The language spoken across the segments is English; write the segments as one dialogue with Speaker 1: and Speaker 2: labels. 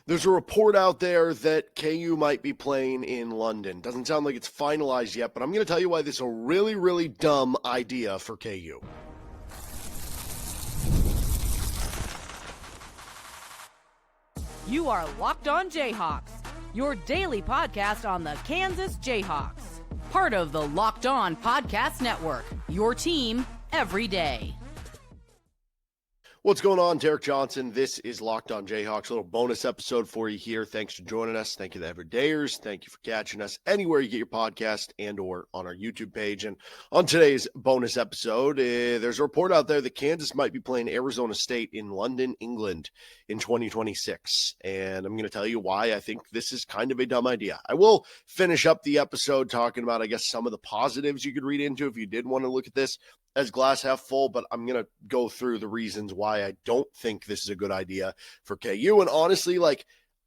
Speaker 1: There's a report out there that KU might be playing in London. Doesn't sound like it's finalized yet, but I'm going to tell you why this is a really, really dumb idea for KU.
Speaker 2: You are Locked On Jayhawks, your daily podcast on the Kansas Jayhawks. Part of the Locked On Podcast Network, your team every day.
Speaker 1: What's going on? Derek Johnson. This is Locked On Jayhawks. A little bonus episode for you here. Thanks for joining us. Thank you to everydayers. Thank you for catching us anywhere you get your podcast and or on our YouTube page. And on today's bonus episode, there's a report out there that Kansas might be playing Arizona State in London, England in 2026. And I'm going to tell you why I think this is kind of a dumb idea. I will finish up the episode talking about, I guess, some of the positives you could read into if you did want to look at this as glass half full, but I'm going to go through the reasons why I don't think this is a good idea for KU. And honestly,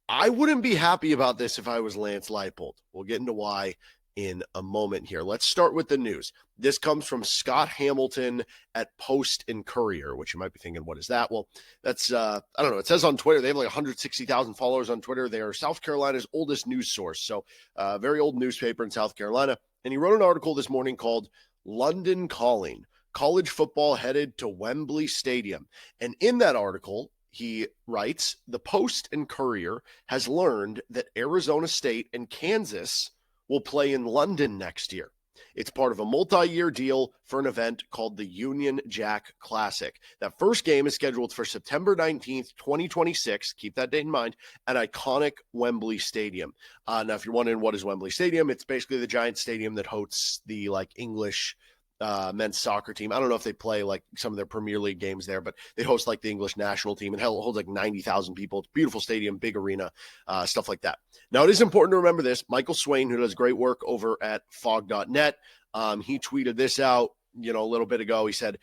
Speaker 1: I wouldn't be happy about this if I was Lance Leipold. We'll get into why in a moment here. Let's start with the news. This comes from Scott Hamilton at Post and Courier, which you might be thinking, what is that? Well, that's, I don't know. It says on Twitter, they have 160,000 followers on Twitter. They are South Carolina's oldest news source. So very old newspaper in South Carolina. And he wrote an article this morning called London Calling. College football headed to Wembley Stadium. And in that article, he writes, the Post and Courier has learned that Arizona State and Kansas will play in London next year. It's part of a multi-year deal for an event called the Union Jack Classic. That first game is scheduled for September 19th, 2026. Keep that date in mind, at iconic Wembley Stadium. Now, if you're wondering what is Wembley Stadium, it's basically the giant stadium that hosts the English men's soccer team. I don't know if they play some of their Premier League games there, but they host the English national team and holds 90,000 people. It's a beautiful stadium, big arena, stuff like that. Now, it is important to remember this. Michael Swain, who does great work over at fog.net, he tweeted this out, a little bit ago. He said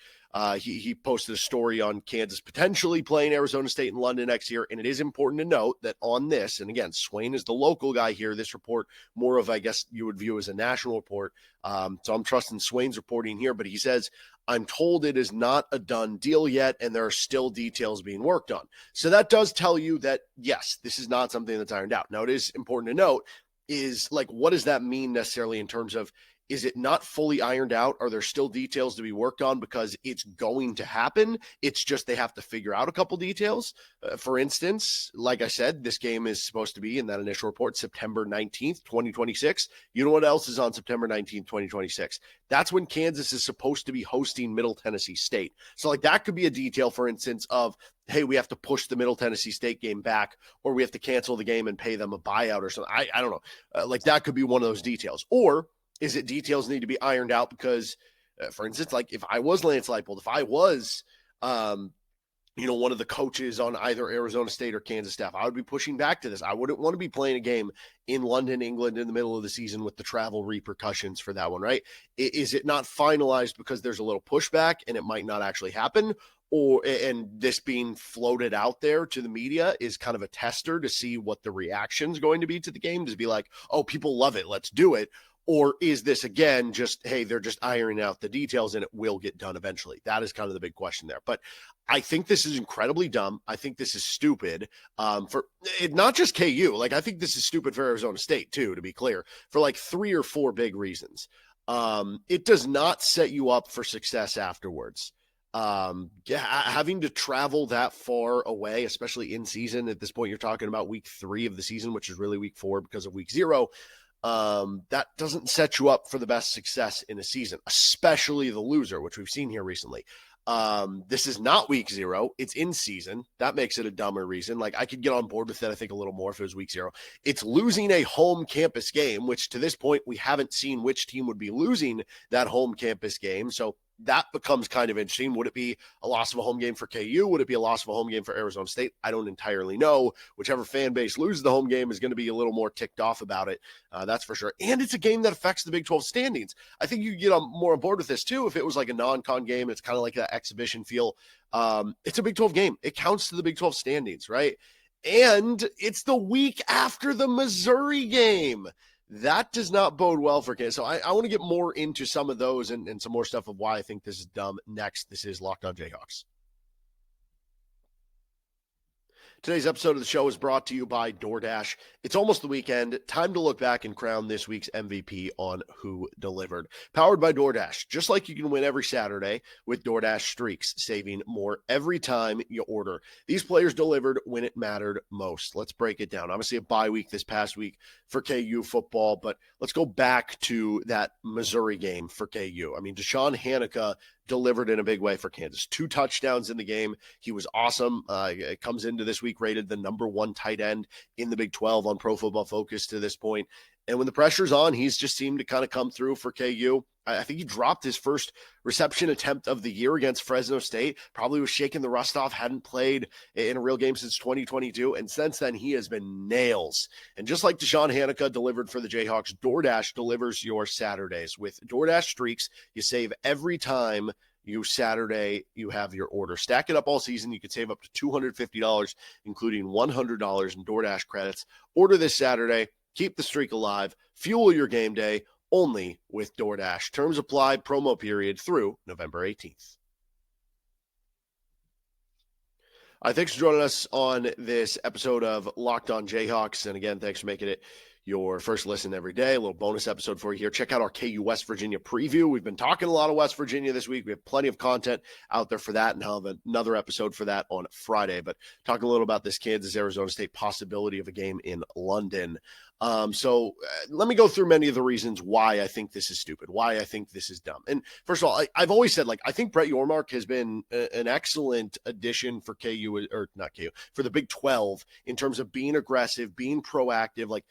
Speaker 1: he posted a story on Kansas potentially playing Arizona State in London next year. And it is important to note that on this, and again, Swain is the local guy here, this report more of, I guess you would view as a national report. So I'm trusting Swain's reporting here, but he says, I'm told it is not a done deal yet, and there are still details being worked on. So that does tell you that, yes, this is not something that's ironed out. Now, it is important to note is what does that mean necessarily in terms of, is it not fully ironed out? Are there still details to be worked on because it's going to happen? It's just they have to figure out a couple details. For instance, like I said, this game is supposed to be in that initial report, September 19th, 2026. You know what else is on September 19th, 2026? That's when Kansas is supposed to be hosting Middle Tennessee State. So that could be a detail, for instance, of, hey, we have to push the Middle Tennessee State game back, or we have to cancel the game and pay them a buyout or something. I don't know. That could be one of those details. Or is it details need to be ironed out because, for instance, if I was Lance Leipold, if I was, one of the coaches on either Arizona State or Kansas staff, I would be pushing back to this. I wouldn't want to be playing a game in London, England in the middle of the season with the travel repercussions for that one, right? Is it not finalized because there's a little pushback and it might not actually happen? And this being floated out there to the media is kind of a tester to see what the reaction is going to be to the game, to be like, oh, people love it, let's do it. Or is this, again, just, hey, they're just ironing out the details and it will get done eventually? That is kind of the big question there. But I think this is incredibly dumb. I think this is stupid for not just KU. I think this is stupid for Arizona State, too, to be clear, for 3 or 4 big reasons. It does not set you up for success afterwards. Having to travel that far away, especially in season, at this point, you're talking about week 3 of the season, which is really week 4 because of week 0. That doesn't set you up for the best success in a season, especially the loser, which we've seen here recently. This is not week 0. It's in season. That makes it a dumber reason. I could get on board with that, I think, a little more if it was week 0. It's losing a home campus game, which to this point, we haven't seen which team would be losing that home campus game. So that becomes kind of interesting. Would it be a loss of a home game for KU? Would it be a loss of a home game for Arizona State? I don't entirely know. Whichever fan base loses the home game is going to be a little more ticked off about it. That's for sure. And it's a game that affects the Big 12 standings. I think you get more on board with this too. If it was a non-con game, it's kind of like that exhibition feel. It's a Big 12 game. It counts to the Big 12 standings, right? And it's the week after the Missouri game. That does not bode well for Kansas. So I want to get more into some of those and some more stuff of why I think this is dumb next. This is Locked On Jayhawks. Today's episode of the show is brought to you by DoorDash. It's almost the weekend. Time to look back and crown this week's MVP on Who Delivered. Powered by DoorDash. Just like you can win every Saturday with DoorDash Streaks, saving more every time you order. These players delivered when it mattered most. Let's break it down. Obviously a bye week this past week for KU football, but let's go back to that Missouri game for KU. I mean, Deshaun Hanukkah delivered in a big way for Kansas. 2 touchdowns in the game. He was awesome. It comes into this week rated the number 1 tight end in the Big 12 on Pro Football Focus to this point. And when the pressure's on, he's just seemed to kind of come through for KU. I think he dropped his first reception attempt of the year against Fresno State. Probably was shaking the rust off, hadn't played in a real game since 2022. And since then, he has been nails. And just like Deshaun Hanukkah delivered for the Jayhawks, DoorDash delivers your Saturdays. With DoorDash Streaks, you save every time you have your order. Stack it up all season. You could save up to $250, including $100 in DoorDash credits. Order this Saturday. Keep the streak alive. Fuel your game day. Only with DoorDash. Terms apply. Promo period through November 18th. Thanks for joining us on this episode of Locked On Jayhawks. And again, thanks for making it your first listen every day. A little bonus episode for you here. Check out our KU West Virginia preview. We've been talking a lot of West Virginia this week. We have plenty of content out there for that, and I'll have another episode for that on Friday. But talking a little about this Kansas-Arizona State possibility of a game in London. So let me go through many of the reasons why I think this is stupid, why I think this is dumb. And first of all, I've always said, I think Brett Yormark has been an excellent addition for KU, or not KU, for the Big 12 in terms of being aggressive, being proactive.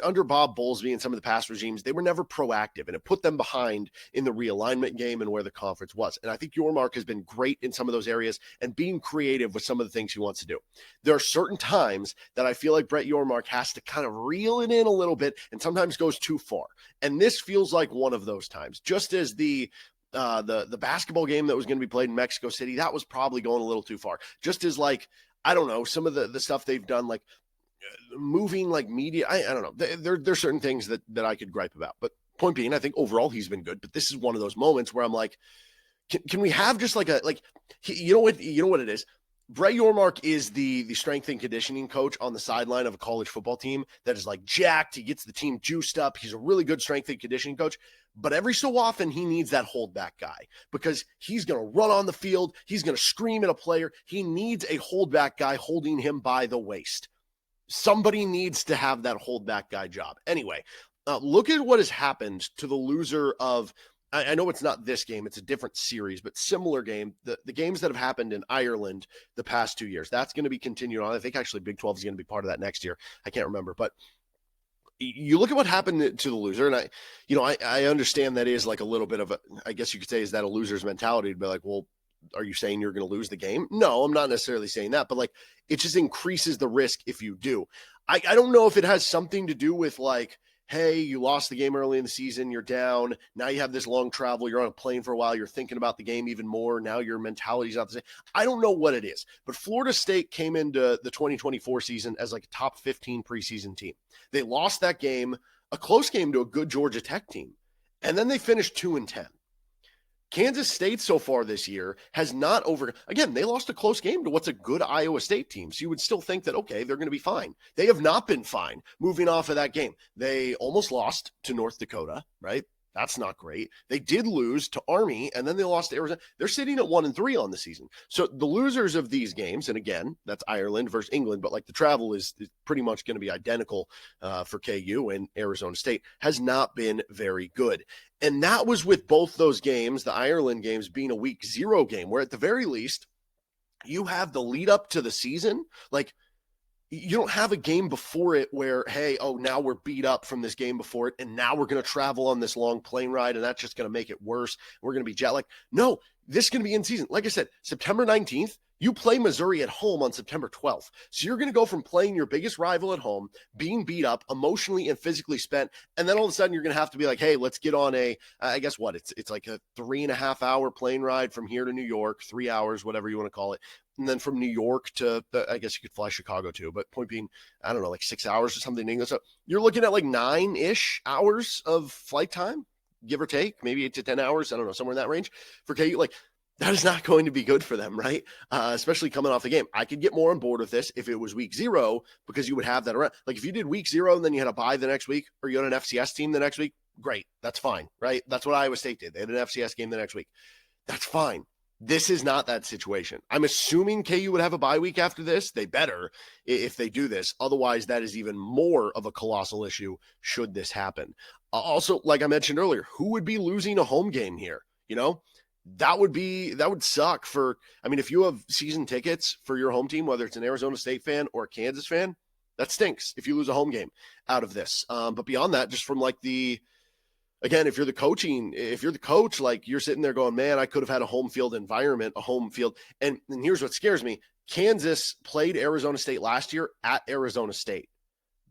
Speaker 1: Under Bob Bowlesby and some of the past regimes, they were never proactive, and it put them behind in the realignment game and where the conference was. And I think Yormark has been great in some of those areas and being creative with some of the things he wants to do. There are certain times that I feel like Brett Yormark has to kind of reel it in a little bit and sometimes goes too far. And this feels like one of those times. Just as the basketball game that was going to be played in Mexico City, that was probably going a little too far. Just as I don't know, some of the stuff they've done, moving media. I don't know. There's certain things that I could gripe about, but point being, I think overall he's been good, but this is one of those moments where I'm like, can we have just you know what it is? Brett Yormark is the strength and conditioning coach on the sideline of a college football team that is jacked. He gets the team juiced up. He's a really good strength and conditioning coach, but every so often he needs that holdback guy because he's going to run on the field. He's going to scream at a player. He needs a holdback guy holding him by the waist. Somebody needs to have that holdback guy job. Anyway, look at what has happened to the loser of, I know it's not this game, it's a different series, but similar game, the games that have happened in Ireland the past 2 years. That's going to be continued on. I think actually Big 12 is going to be part of that next year. I can't remember, but you look at what happened to the loser, and I understand that is a little bit of a, I guess you could say, is that a loser's mentality to be well, are you saying you're going to lose the game? No, I'm not necessarily saying that, but it just increases the risk if you do. I don't know if it has something to do with hey, you lost the game early in the season, you're down, now you have this long travel, you're on a plane for a while, you're thinking about the game even more, now your mentality's not the same. I don't know what it is, but Florida State came into the 2024 season as a top 15 preseason team. They lost that game, a close game to a good Georgia Tech team, and then they finished 2-10. Kansas State so far this year has not again, they lost a close game to what's a good Iowa State team. So you would still think that, okay, they're going to be fine. They have not been fine moving off of that game. They almost lost to North Dakota, right? That's not great. They did lose to Army, and then they lost to Arizona. They're sitting at 1-3 on the season. So the losers of these games, and again, that's Ireland versus England, but the travel is pretty much going to be identical for KU and Arizona State, has not been very good. And that was with both those games, the Ireland games being a week 0 game, where at the very least, you have the lead up to the season. You don't have a game before it where, hey, now we're beat up from this game before it, and now we're going to travel on this long plane ride, and that's just going to make it worse. We're going to be jet lagged. No, this is going to be in season. Like I said, September 19th, you play Missouri at home on September 12th. So you're going to go from playing your biggest rival at home, being beat up, emotionally and physically spent, and then all of a sudden you're going to have to be hey, let's get on a, I guess what, it's a 3.5 hour plane ride from here to New York, 3 hours, whatever you want to call it. And then from New York to, I guess you could fly Chicago too, but point being, I don't know, 6 hours or something in England. So you're looking at 9-ish hours of flight time, give or take, maybe 8 to 10 hours. I don't know, somewhere in that range for KU. that is not going to be good for them, right? Especially coming off the game. I could get more on board with this if it was week 0, because you would have that around. Like if you did week 0 and then you had a bye the next week, or you had an FCS team the next week, great. That's fine, right? That's what Iowa State did. They had an FCS game the next week. That's fine. This is not that situation. I'm assuming KU would have a bye week after this. They better if they do this. Otherwise, that is even more of a colossal issue should this happen. Also, like I mentioned earlier, who would be losing a home game here? You know, that would suck for, I mean, if you have season tickets for your home team, whether it's an Arizona State fan or a Kansas fan, that stinks if you lose a home game out of this. But beyond that, just from like again, if you're the coach, like you're sitting there going, man, I could have had a home field environment, a home field. And here's what scares me. Kansas played Arizona State last year at Arizona State.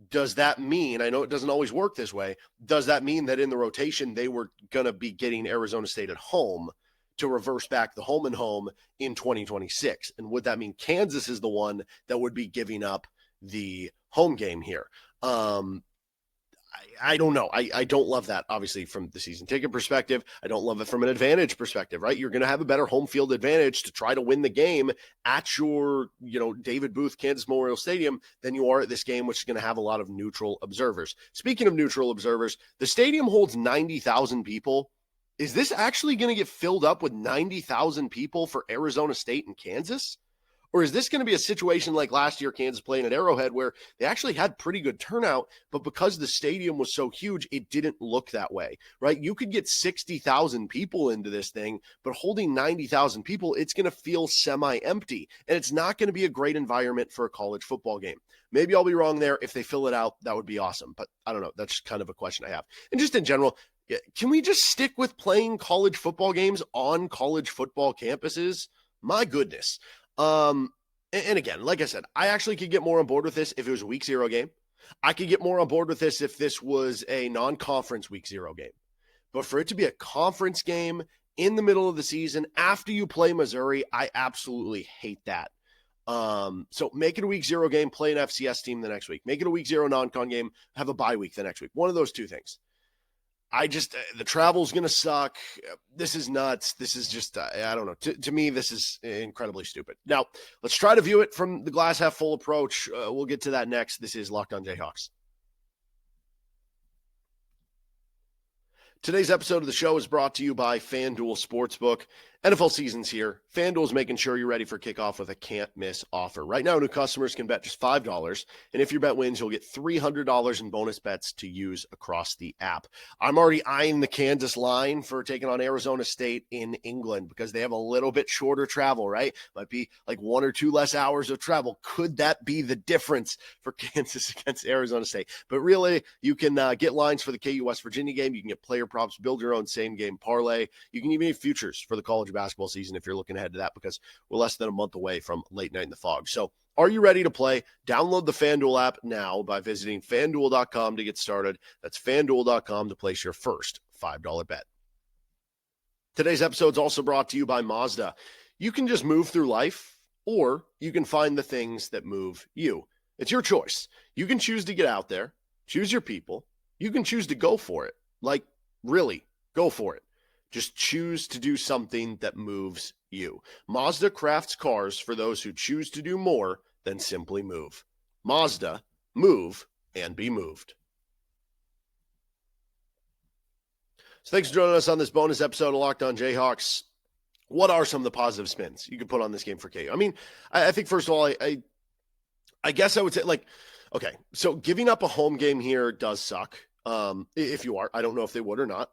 Speaker 1: Does that mean, I know it doesn't always work this way, does that mean that in the rotation they were going to be getting Arizona State at home to reverse back the home and home in 2026? And would that mean Kansas is the one that would be giving up the home game here? I don't know. I don't love that, obviously, from the season ticket perspective. I don't love it from an advantage perspective, right? You're going to have a better home field advantage to try to win the game at your, David Booth, Kansas Memorial Stadium than you are at this game, which is going to have a lot of neutral observers. Speaking of neutral observers, the stadium holds 90,000 people. Is this actually going to get filled up with 90,000 people for Arizona State and Kansas? Or is this going to be a situation like last year, Kansas playing at Arrowhead, where they actually had pretty good turnout, but because the stadium was so huge, it didn't look that way, right? You could get 60,000 people into this thing, but holding 90,000 people, it's going to feel semi-empty, and it's not going to be a great environment for a college football game. Maybe I'll be wrong there. If they fill it out, that would be awesome, but I don't know. That's kind of a question I have. And just in general, can we just stick with playing college football games on college football campuses? My goodness. And again, like I said, I actually could get more on board with this if it was a week 0 game. I could get more on board with this if this was a non-conference week 0 game. But for it to be a conference game in the middle of the season after you play Missouri, I absolutely hate that. So make it a week 0 game, play an FCS team the next week. Make it a week 0 non-con game, have a bye week the next week. One of those two things. The travel's going to suck. This is nuts. This is just, I don't know. To me, this is incredibly stupid. Now, let's try to view it from the glass half full approach. We'll get to that next. This is Locked On Jayhawks. Today's episode of the show is brought to you by FanDuel Sportsbook. NFL season's here. FanDuel's making sure you're ready for kickoff with a can't-miss offer. Right now, new customers can bet just $5, and if your bet wins, you'll get $300 in bonus bets to use across the app. I'm already eyeing the Kansas line for taking on Arizona State in England because they have a little bit shorter travel, right? Might be like 1 or 2 less hours of travel. Could that be the difference for Kansas against Arizona State? But really, you can get lines for the KU West Virginia game. You can get player props, build your own same-game parlay. You can even get futures for the college basketball season if you're looking ahead to that, because we're less than a month away from late night in the fog. So are you ready to play? Download the FanDuel app now by visiting FanDuel.com to get started. That's FanDuel.com to place your first $5 bet. Today's episode is also brought to you by Mazda. You can just move through life, or you can find the things that move you. It's your choice. You can choose to get out there, choose your people. You can choose to go for it. Like, really, go for it. Just choose to do something that moves you. Mazda crafts cars for those who choose to do more than simply move. Mazda, move and be moved. So thanks for joining us on this bonus episode of Locked On Jayhawks. What are some of the positive spins you could put on this game for KU? I mean, I think first of all, I guess I would say, like, okay, so giving up a home game here does suck. If you are, I don't know if they would or not.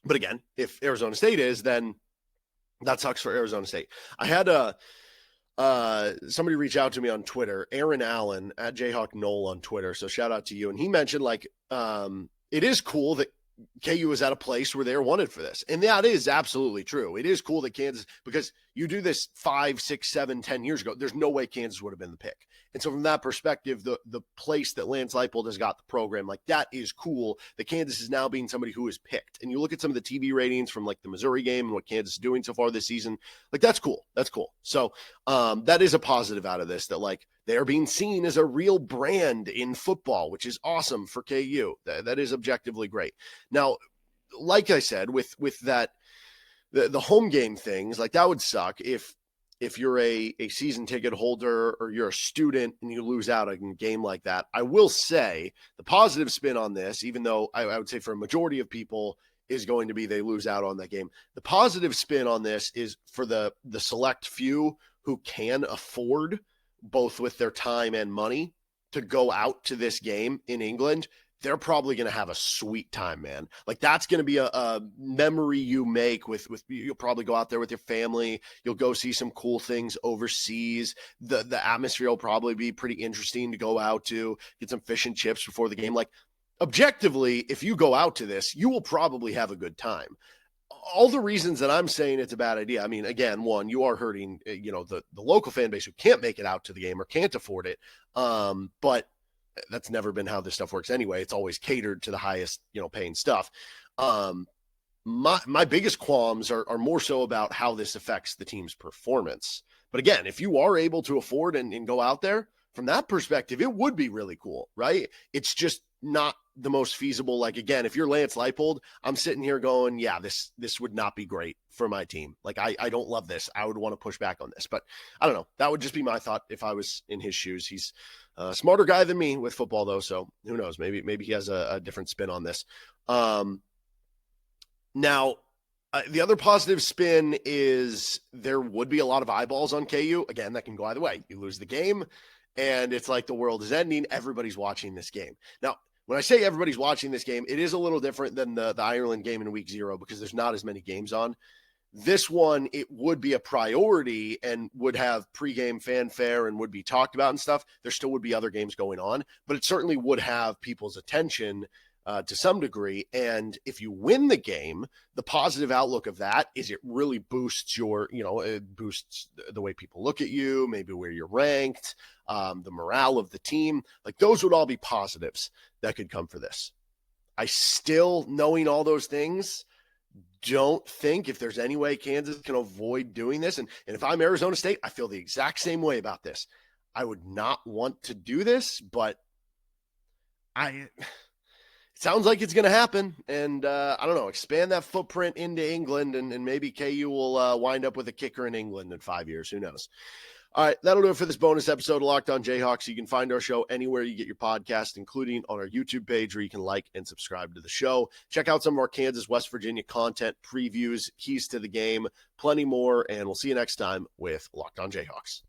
Speaker 1: But again, if Arizona State is, then that sucks for Arizona State. I had somebody reach out to me on Twitter, Aaron Allen at Jayhawk Knoll on Twitter. So shout out to you. And he mentioned, like, it is cool that KU is at a place where they're wanted for this. And that is absolutely true. It is cool that Kansas, because you do this 5, 6, 7, 10 years ago, there's no way Kansas would have been the pick. And so from that perspective, the place that Lance Leipold has got the program, like, that is cool that Kansas is now being somebody who is picked. And you look at some of the TV ratings from, like, the Missouri game and what Kansas is doing so far this season, like, that's cool. That's cool. So that is a positive out of this, that, like, they are being seen as a real brand in football, which is awesome for KU. That is objectively great. Now, like I said, with that the home game things, like that would suck if you're a season ticket holder or you're a student and you lose out on a game like that. I will say the positive spin on this, even though I would say for a majority of people is going to be they lose out on that game. The positive spin on this is for the select few who can afford, both with their time and money, to go out to this game in England. They're probably going to have a sweet time, man. Like that's going to be a memory you make with you'll probably go out there with your family. You'll go see some cool things overseas. The atmosphere will probably be pretty interesting to go out to, get some fish and chips before the game. Like objectively, if you go out to this, you will probably have a good time. All the reasons that I'm saying it's a bad idea. I mean, again, one, you are hurting, the local fan base who can't make it out to the game or can't afford it. But that's never been how this stuff works anyway. It's always catered to the highest, paying stuff. My biggest qualms are more so about how this affects the team's performance. But again, if you are able to afford and go out there, from that perspective, it would be really cool, right? It's just not the most feasible. Like, again, if you're Lance Leipold, I'm sitting here going, yeah, this would not be great for my team. Like, I don't love this. I would want to push back on this. But I don't know. That would just be my thought if I was in his shoes. He's a smarter guy than me with football, though. So who knows? Maybe he has a different spin on this. Now, the other positive spin is there would be a lot of eyeballs on KU. Again, that can go either way. You lose the game, and it's like the world is ending. Everybody's watching this game. Now, when I say everybody's watching this game, it is a little different than the Ireland game in week 0 because there's not as many games on. This one, it would be a priority and would have pregame fanfare and would be talked about and stuff. There still would be other games going on, but it certainly would have people's attention to some degree. And if you win the game, the positive outlook of that is it really boosts it boosts the way people look at you, maybe where you're ranked, the morale of the team. Like those would all be positives that could come for this. I still, knowing all those things, don't think if there's any way Kansas can avoid doing this. And if I'm Arizona State, I feel the exact same way about this. I would not want to do this, but it sounds like it's going to happen. And I don't know, expand that footprint into England and maybe KU will wind up with a kicker in England in 5 years. Who knows? All right, that'll do it for this bonus episode of Locked On Jayhawks. You can find our show anywhere you get your podcast, including on our YouTube page where you can like and subscribe to the show. Check out some of our Kansas, West Virginia content, previews, keys to the game, plenty more, and we'll see you next time with Locked On Jayhawks.